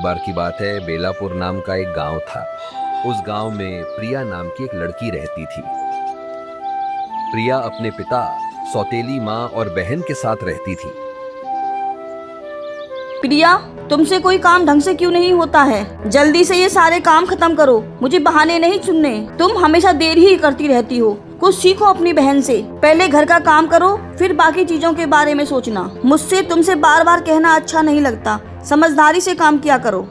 बार की बात है, बेलापुर नाम का एक गांव था। उस गांव में प्रिया नाम की एक लड़की रहती थी। प्रिया अपने पिता, सौतेली माँ और बहन के साथ रहती थी। प्रिया, तुमसे कोई काम ढंग से क्यों नहीं होता है? जल्दी से ये सारे काम खत्म करो, मुझे बहाने नहीं सुनने। तुम हमेशा देर ही करती रहती हो। कुछ सीखो अपनी बहन से। पहले घर का काम करो, फिर बाकी चीजों के बारे में सोचना। मुझसे तुमसे बार बार कहना अच्छा नहीं लगता। समझदारी से काम किया करो।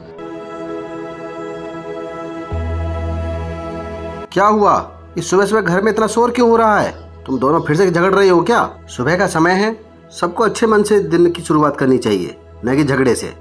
क्या हुआ? इस सुबह सुबह घर में इतना शोर क्यों हो रहा है? तुम दोनों फिर से झगड़ रही हो क्या? सुबह का समय है, सबको अच्छे मन से दिन की शुरुआत करनी चाहिए, न कि झगड़े से।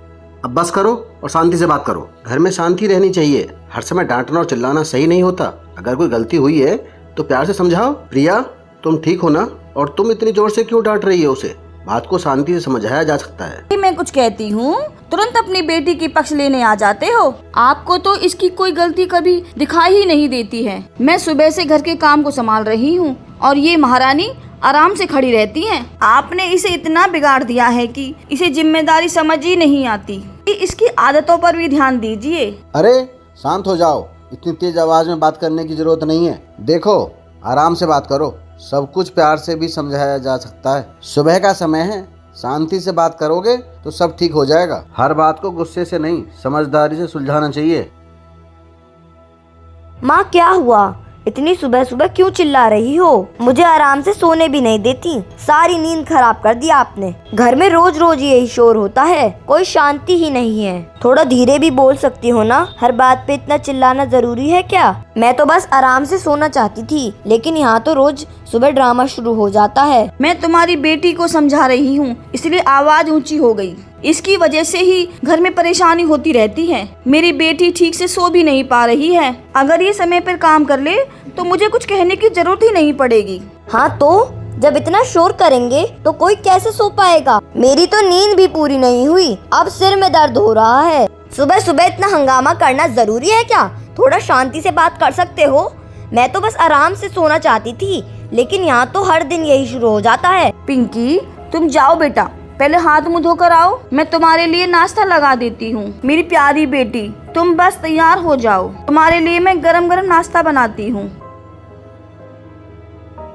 अब बस करो और शांति से बात करो। घर में शांति रहनी चाहिए। हर समय डांटना और चिल्लाना सही नहीं होता। अगर कोई गलती हुई है तो प्यार से समझाओ। प्रिया, तुम ठीक हो ना? और तुम इतनी जोर से क्यों डांट रही हो उसे? बात को शांति से समझाया जा सकता है। मैं कुछ कहती हूँ तुरंत अपनी बेटी की पक्ष लेने आ जाते हो। आपको तो इसकी कोई गलती कभी दिखाई ही नहीं देती है। मैं सुबह से घर के काम को संभाल रही हूँ और ये महारानी आराम से खड़ी रहती हैं। आपने इसे इतना बिगाड़ दिया है कि इसे जिम्मेदारी समझ ही नहीं आती। इसकी आदतों पर भी ध्यान दीजिए। अरे शांत हो जाओ, इतनी तेज आवाज में बात करने की जरूरत नहीं है। देखो, आराम से बात करो। सब कुछ प्यार से भी समझाया जा सकता है। सुबह का समय है, शांति से बात करोगे तो सब ठीक हो जाएगा। हर बात को गुस्से से नहीं, समझदारी से सुलझाना चाहिए। माँ, क्या हुआ? इतनी सुबह सुबह क्यों चिल्ला रही हो? मुझे आराम से सोने भी नहीं देती। सारी नींद खराब कर दी आपने। घर में रोज रोज यही शोर होता है, कोई शांति ही नहीं है। थोड़ा धीरे भी बोल सकती हो ना? हर बात पे इतना चिल्लाना जरूरी है क्या? मैं तो बस आराम से सोना चाहती थी, लेकिन यहाँ तो रोज सुबह ड्रामा शुरू हो जाता है। मैं तुम्हारी बेटी को समझा रही हूँ, इसलिए आवाज ऊंची हो गई। इसकी वजह से ही घर में परेशानी होती रहती है। मेरी बेटी ठीक से सो भी नहीं पा रही है। अगर ये समय पर काम कर ले तो मुझे कुछ कहने की जरूरत ही नहीं पड़ेगी। हाँ तो जब इतना शोर करेंगे तो कोई कैसे सो पाएगा? मेरी तो नींद भी पूरी नहीं हुई, अब सिर में दर्द हो रहा है। सुबह सुबह इतना हंगामा करना जरूरी है क्या? थोड़ा शांति से बात कर सकते हो? मैं तो बस आराम से सोना चाहती थी, लेकिन यहाँ तो हर दिन यही शुरू हो जाता है। पिंकी, तुम जाओ बेटा, पहले हाथ मुंह धोकर आओ। मैं तुम्हारे लिए नाश्ता लगा देती हूँ। मेरी प्यारी बेटी, तुम बस तैयार हो जाओ। तुम्हारे लिए मैं गरम गरम नाश्ता बनाती हूँ।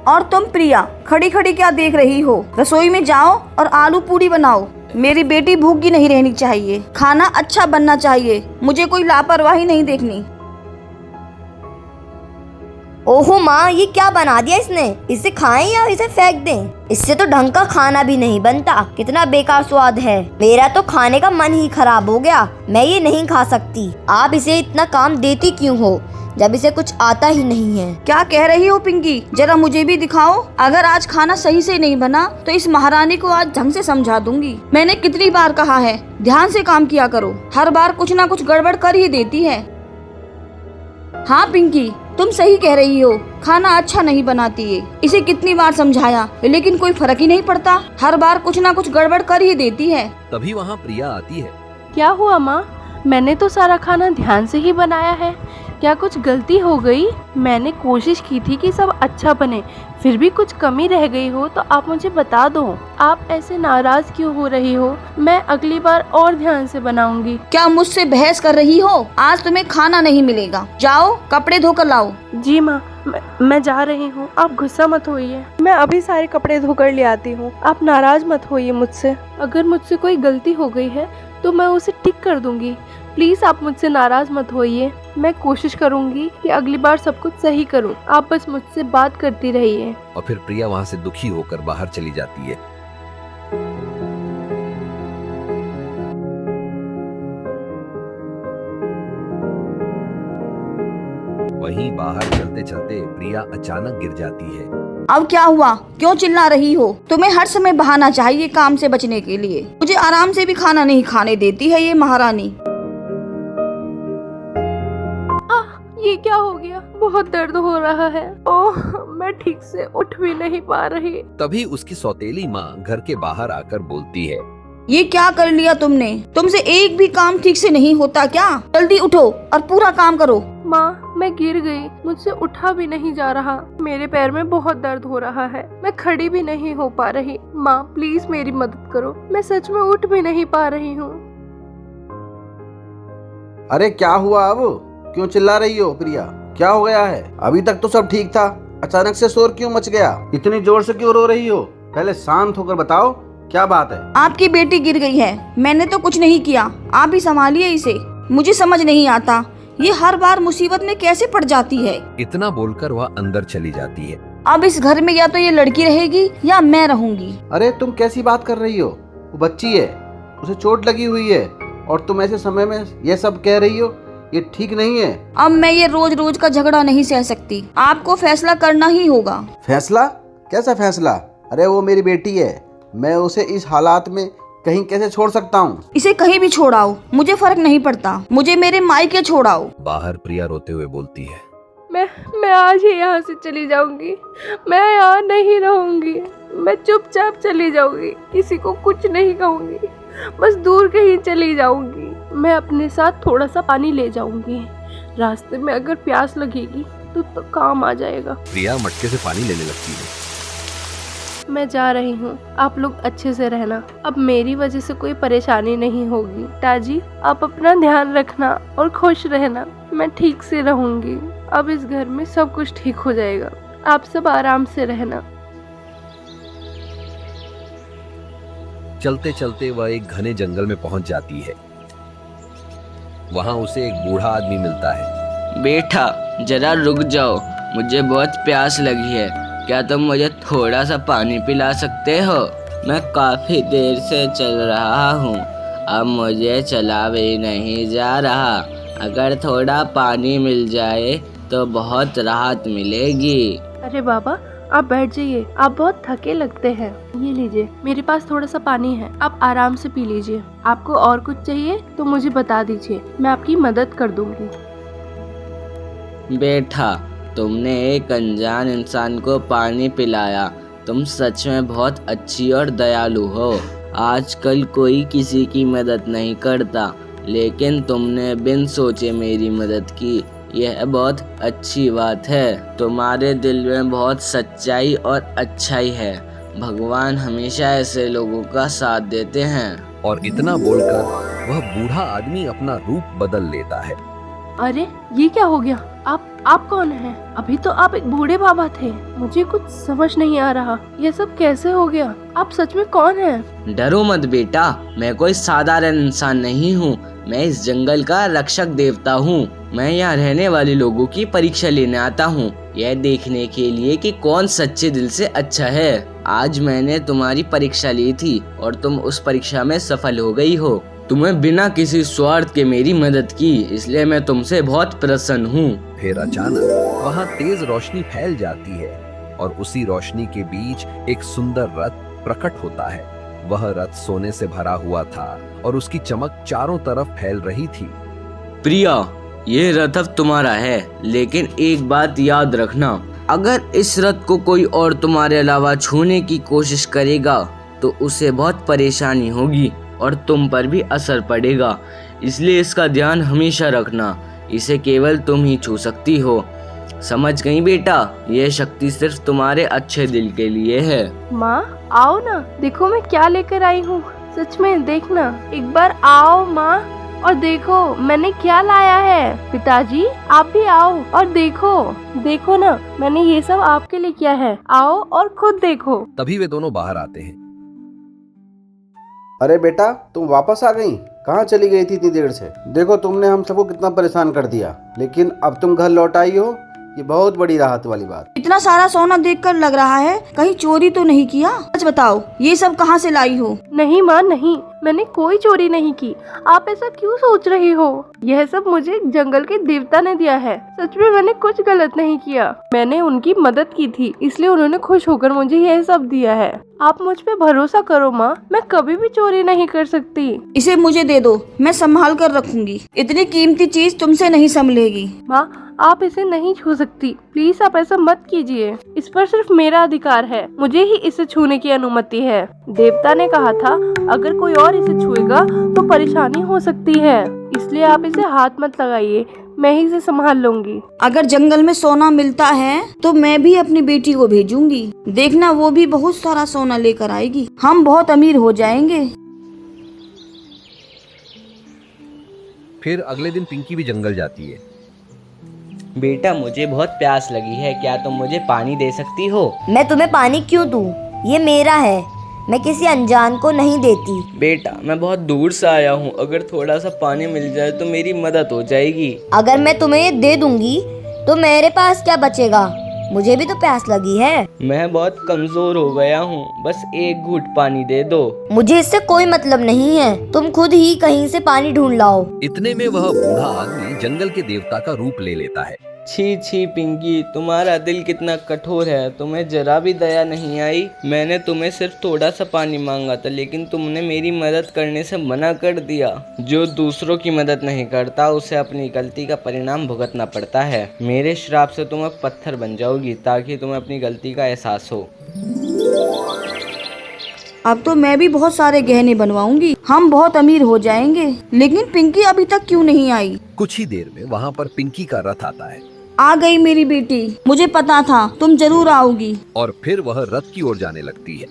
और तुम प्रिया, खड़ी खड़ी क्या देख रही हो? रसोई में जाओ और आलू पूरी बनाओ। मेरी बेटी भूखी नहीं रहनी चाहिए। खाना अच्छा बनना चाहिए। मुझे कोई लापरवाही नहीं देखनी। ओहो माँ, ये क्या बना दिया इसने? इसे खाएं या इसे फेंक दें? इससे तो ढंग का खाना भी नहीं बनता। कितना बेकार स्वाद है। मेरा तो खाने का मन ही खराब हो गया। मैं ये नहीं खा सकती। आप इसे इतना काम देती क्यों हो जब इसे कुछ आता ही नहीं है? क्या कह रही हो पिंकी? जरा मुझे भी दिखाओ। अगर आज खाना सही से नहीं बना तो इस महारानी को आज ढंग से समझा दूंगी। मैंने कितनी बार कहा है, ध्यान से काम किया करो। हर बार कुछ ना कुछ गड़बड़ कर ही देती है। हाँ पिंकी, तुम सही कह रही हो। खाना अच्छा नहीं बनाती है। इसे कितनी बार समझाया, लेकिन कोई फर्क ही नहीं पड़ता। हर बार कुछ ना कुछ गड़बड़ कर ही देती है। तभी वहाँ प्रिया आती है। क्या हुआ माँ? मैंने तो सारा खाना ध्यान से ही बनाया है। क्या कुछ गलती हो गई? मैंने कोशिश की थी कि सब अच्छा बने, फिर भी कुछ कमी रह गई हो तो आप मुझे बता दो। आप ऐसे नाराज क्यों हो रही हो? मैं अगली बार और ध्यान से बनाऊंगी। क्या मुझसे बहस कर रही हो? आज तुम्हें खाना नहीं मिलेगा। जाओ कपड़े धोकर लाओ। जी माँ, मैं जा रही हूँ। आप गुस्सा मत होइए। मैं अभी सारे कपड़े धोकर ले आती हूँ। आप नाराज मत होइए मुझसे। अगर मुझसे कोई गलती हो गई है तो मैं उसे ठीक कर दूंगी। प्लीज आप मुझसे नाराज मत होइए। मैं कोशिश करूंगी कि अगली बार सब कुछ सही करूं। आप बस मुझसे बात करती रहिए। और फिर प्रिया वहाँ से दुखी होकर बाहर चली जाती है। वहीं बाहर चलते चलते प्रिया अचानक गिर जाती है। अब क्या हुआ? क्यों चिल्ला रही हो? तुम्हें हर समय बहाना चाहिए काम से बचने के लिए। मुझे आराम से भी खाना नहीं खाने देती है ये महारानी। ये क्या हो गया? बहुत दर्द हो रहा है। ओह, मैं ठीक से उठ भी नहीं पा रही। तभी उसकी सौतेली माँ घर के बाहर आकर बोलती है, ये क्या कर लिया तुमने? तुमसे एक भी काम ठीक से नहीं होता क्या? जल्दी उठो और पूरा काम करो। माँ, मैं गिर गई। मुझसे उठा भी नहीं जा रहा। मेरे पैर में बहुत दर्द हो रहा है। मैं खड़ी भी नहीं हो पा रही। माँ प्लीज मेरी मदद करो। मैं सच में उठ भी नहीं पा रही हूँ। अरे क्या हुआ अब? क्यों चिल्ला रही हो प्रिया? क्या हो गया है? अभी तक तो सब ठीक था, अचानक से शोर क्यों मच गया? इतनी जोर से क्यों रो रही हो? पहले शांत होकर बताओ क्या बात है। आपकी बेटी गिर गई है, मैंने तो कुछ नहीं किया, आप ही संभालिए इसे। मुझे समझ नहीं आता ये हर बार मुसीबत में कैसे पड़ जाती है। इतना बोलकर वह अंदर चली जाती है। अब इस घर में या तो ये लड़की रहेगी या मैं रहूंगी। अरे तुम कैसी बात कर रही हो? वो बच्ची है, उसे चोट लगी हुई है और तुम ऐसे समय में ये सब कह रही हो, ये ठीक नहीं है। अब मैं ये रोज रोज का झगड़ा नहीं सह सकती, आपको फैसला करना ही होगा। फैसला? कैसा फैसला? अरे वो मेरी बेटी है, मैं उसे इस हालात में कहीं कैसे छोड़ सकता हूँ? इसे कहीं भी छोड़ाओ, मुझे फर्क नहीं पड़ता, मुझे मेरे मायके छोड़ाओ। बाहर प्रिया रोते हुए बोलती है। मैं आज ही यहाँ से चली जाऊंगी, मैं यहाँ नहीं रहूंगी, मैं चुपचाप चली जाऊंगी, किसी को कुछ नहीं कहूंगी, बस दूर कहीं चली जाऊंगी। मैं अपने साथ थोड़ा सा पानी ले जाऊंगी, रास्ते में अगर प्यास लगेगी तो काम आ जाएगा। प्रिया मटके से पानी लेने लगती है। मैं जा रही हूँ, आप लोग अच्छे से रहना, अब मेरी वजह से कोई परेशानी नहीं होगी। ताजी आप अपना ध्यान रखना और खुश रहना, मैं ठीक से रहूंगी। अब इस घर में सब कुछ ठीक हो जाएगा, आप सब आराम से रहना। चलते चलते वह एक घने जंगल में पहुंच जाती है। वहां उसे एक बूढ़ा आदमी मिलता है। बेटा जरा रुक जाओ, मुझे बहुत प्यास लगी है, क्या तुम मुझे थोड़ा सा पानी पिला सकते हो? मैं काफ़ी देर से चल रहा हूँ, अब मुझे चला भी नहीं जा रहा, अगर थोड़ा पानी मिल जाए तो बहुत राहत मिलेगी। अरे बाबा आप बैठ जाइए, आप बहुत थके लगते हैं। ये लीजिए, मेरे पास थोड़ा सा पानी है, आप आराम से पी लीजिए। आपको और कुछ चाहिए तो मुझे बता दीजिए, मैं आपकी मदद कर दूंगी। बेटा तुमने एक अनजान इंसान को पानी पिलाया, तुम सच में बहुत अच्छी और दयालु हो। आजकल कोई किसी की मदद नहीं करता, लेकिन तुमने बिन सोचे मेरी मदद की, यह बहुत अच्छी बात है। तुम्हारे दिल में बहुत सच्चाई और अच्छाई है, भगवान हमेशा ऐसे लोगों का साथ देते हैं। और इतना बोलकर वह बूढ़ा आदमी अपना रूप बदल लेता है। अरे ये क्या हो गया? आप कौन हैं? अभी तो आप एक बूढ़े बाबा थे, मुझे कुछ समझ नहीं आ रहा, ये सब कैसे हो गया? आप सच में कौन हैं? डरो मत बेटा, मैं कोई साधारण इंसान नहीं हूँ, मैं इस जंगल का रक्षक देवता हूँ। मैं यहाँ रहने वाले लोगों की परीक्षा लेने आता हूँ, यह देखने के लिए कि कौन सच्चे दिल से अच्छा है। आज मैंने तुम्हारी परीक्षा ली थी और तुम उस परीक्षा में सफल हो गई हो। तुम्हें बिना किसी स्वार्थ के मेरी मदद की, इसलिए मैं तुमसे बहुत प्रसन्न हूँ। फिर अचानक वहां तेज रोशनी फैल जाती है और उसी रोशनी के बीच एक सुंदर रथ प्रकट होता है। वह रथ सोने से भरा हुआ था और उसकी चमक चारों तरफ फैल रही थी। प्रिया ये रथ अब तुम्हारा है, लेकिन एक बात याद रखना, अगर इस रथ को कोई और तुम्हारे अलावा छूने की कोशिश करेगा तो उसे बहुत परेशानी होगी और तुम पर भी असर पड़ेगा, इसलिए इसका ध्यान हमेशा रखना, इसे केवल तुम ही छू सकती हो। समझ गई बेटा? यह शक्ति सिर्फ तुम्हारे अच्छे दिल के लिए है। माँ आओ ना, देखो मैं क्या लेकर आई हूँ, सच में देखना, एक बार आओ माँ और देखो मैंने क्या लाया है। पिताजी आप भी आओ और देखो ना, मैंने ये सब आपके लिए किया है, आओ और खुद देखो। तभी वे दोनों बाहर आते हैं। अरे बेटा तुम वापस आ गई? कहाँ चली गई थी इतनी देर से? देखो तुमने हम सबको कितना परेशान कर दिया, लेकिन अब तुम घर लौट आई हो, ये बहुत बड़ी राहत वाली बात। इतना सारा सोना देखकर लग रहा है कहीं चोरी तो नहीं किया? सच बताओ, ये सब कहाँ से लाई हो? नहीं माँ नहीं, मैंने कोई चोरी नहीं की, आप ऐसा क्यों सोच रही हो? यह सब मुझे जंगल के देवता ने दिया है, सच में मैंने कुछ गलत नहीं किया, मैंने उनकी मदद की थी, इसलिए उन्होंने खुश होकर मुझे यह सब दिया है। आप मुझ पे भरोसा करो माँ, मैं कभी भी चोरी नहीं कर सकती। इसे मुझे दे दो, मैं संभाल कर रखूंगी, इतनी कीमती चीज तुमसे नहीं संभलेगी। माँ आप इसे नहीं छू सकती, प्लीज आप ऐसा मत कीजिए, इस पर सिर्फ मेरा अधिकार है, मुझे ही इसे छूने की अनुमति है। देवता ने कहा था अगर कोई और इसे छुएगा तो परेशानी हो सकती है, इसलिए आप इसे हाथ मत लगाइए, मैं ही इसे संभाल लूंगी। अगर जंगल में सोना मिलता है तो मैं भी अपनी बेटी को भेजूंगी, देखना वो भी बहुत सारा सोना लेकर आएगी, हम बहुत अमीर हो जाएंगे। फिर अगले दिन पिंकी भी जंगल जाती है। बेटा मुझे बहुत प्यास लगी है, क्या तुम मुझे पानी दे सकती हो? मैं तुम्हें पानी क्यों दूं? ये मेरा है, मैं किसी अनजान को नहीं देती। बेटा मैं बहुत दूर से आया हूँ, अगर थोड़ा सा पानी मिल जाए तो मेरी मदद हो जाएगी। अगर मैं तुम्हें ये दे दूंगी तो मेरे पास क्या बचेगा? मुझे भी तो प्यास लगी है। मैं बहुत कमजोर हो गया हूँ, बस एक घूंट पानी दे दो। मुझे इससे कोई मतलब नहीं है, तुम खुद ही कहीं से पानी ढूंढ लाओ। इतने में वह बूढ़ा आदमी जंगल के देवता का रूप ले लेता है। छी छी पिंकी, तुम्हारा दिल कितना कठोर है, तुम्हें जरा भी दया नहीं आई। मैंने तुम्हें सिर्फ थोड़ा सा पानी मांगा था, लेकिन तुमने मेरी मदद करने से मना कर दिया। जो दूसरों की मदद नहीं करता उसे अपनी गलती का परिणाम भुगतना पड़ता है। मेरे श्राप से तुम अब पत्थर बन जाओगी ताकि तुम्हें अपनी गलती का एहसास हो। अब तो मैं भी बहुत सारे गहने बनवाऊंगी, हम बहुत अमीर हो जाएंगे। लेकिन पिंकी अभी तक क्यों नहीं आई? कुछ ही देर में वहाँ पर पिंकी का रथ आता है आ गई मेरी बेटी, मुझे पता था तुम जरूर आओगी। और फिर वह रथ की ओर जाने लगती है।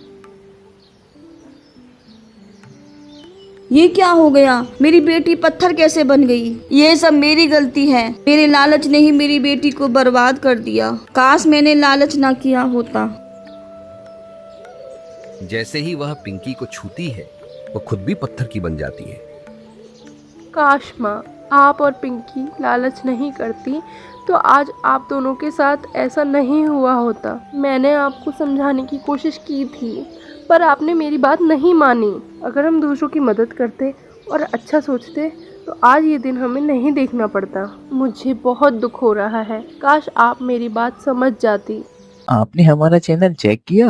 ये क्या हो गया? मेरी बेटी पत्थर कैसे बन गई? ये सब मेरी गलती है। मेरे लालच ने ही मेरी बेटी को बर्बाद कर दिया। काश मैंने लालच ना किया होता। जैसे ही वह पिंकी को छूती है, वह खुद भी पत्थर की बन जाती है। काश माँ आप और पिंकी लालच नहीं करती तो आज आप दोनों के साथ ऐसा नहीं हुआ होता। मैंने आपको समझाने की कोशिश की थी पर आपने मेरी बात नहीं मानी। अगर हम दूसरों की मदद करते और अच्छा सोचते तो आज ये दिन हमें नहीं देखना पड़ता। मुझे बहुत दुख हो रहा है, काश आप मेरी बात समझ जाती। आपने हमारा चैनल चेक किया?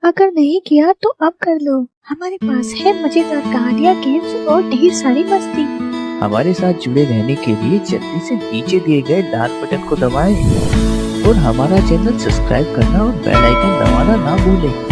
अगर नहीं किया तो अब कर लो। हमारे पास है मजेदार कहानियाँ, गेम्स और ढेर सारी मस्ती। हमारे साथ जुड़े रहने के लिए जल्दी से नीचे दिए गए लाल बटन को दबाएं और हमारा चैनल सब्सक्राइब करना और बेल आइकन दबाना ना भूलें।